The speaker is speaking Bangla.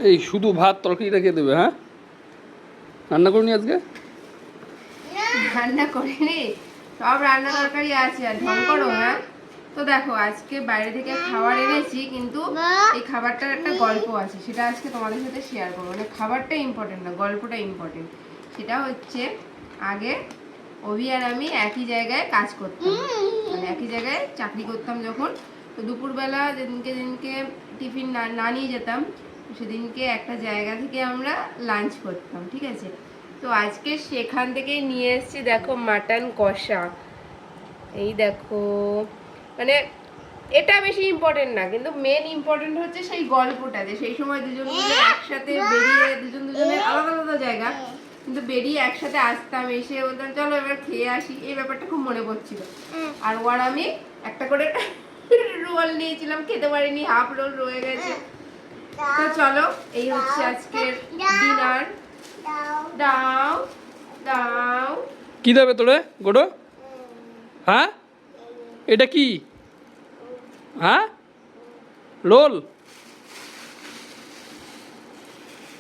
এই শুধু ভাত তরকারিটা খেয়ে দেবে? হ্যাঁ, রান্না করুনি আজকে? রান্না করিনি, সব রান্না তরকারি আছে আর ঢং করো। হ্যাঁ, তো দেখো আজকে বাইরে থেকে খাবার এনেছি, কিন্তু এই খাবারটার একটা গল্প আছে, সেটা আজকে তোমাদের সাথে শেয়ার করবো। মানে খাবারটা ইম্পর্টেন্ট না, গল্পটা ইম্পর্টেন্ট। সেটা হচ্ছে, আগে অভি আর আমি একই জায়গায় কাজ করতাম, মানে একই জায়গায় চাকরি করতাম যখন। তো দুপুরবেলা যেদিনকে যেদিনকে টিফিন না নিয়ে যেতাম, সেদিনকে একটা জায়গা থেকে আমরা লাঞ্চ করতাম, ঠিক আছে? তো আজকে সেখান থেকেই নিয়ে এসেছি, দেখো মাটন কষা। এই দেখো, মানে এটা বেশি ইম্পর্টেন্ট না, কিন্তু মেন ইম্পর্টেন্ট হচ্ছে সেই গল্পটা, যে সেই সময় দুজন মিলে একসাথে বেরিয়ে, দুজনের আলাদা আলাদা জায়গা, কিন্তু বেরিয়ে একসাথে আসতাম, এসে বলতাম চলো এবার খেয়ে আসি, এই ব্যাপারটা খুব মনে পড়ছিল। আর ওর আমি একটা করে রোল নিয়েছিলাম, খেতে পারিনি, হাফ রোল রয়ে গেছে। তো চলো, এই হচ্ছে আজকের ডিনার। দাও দাও। কি দেবে তোরে গোডো? হ্যাঁ, এটা কি? হ্যাঁ, রোল?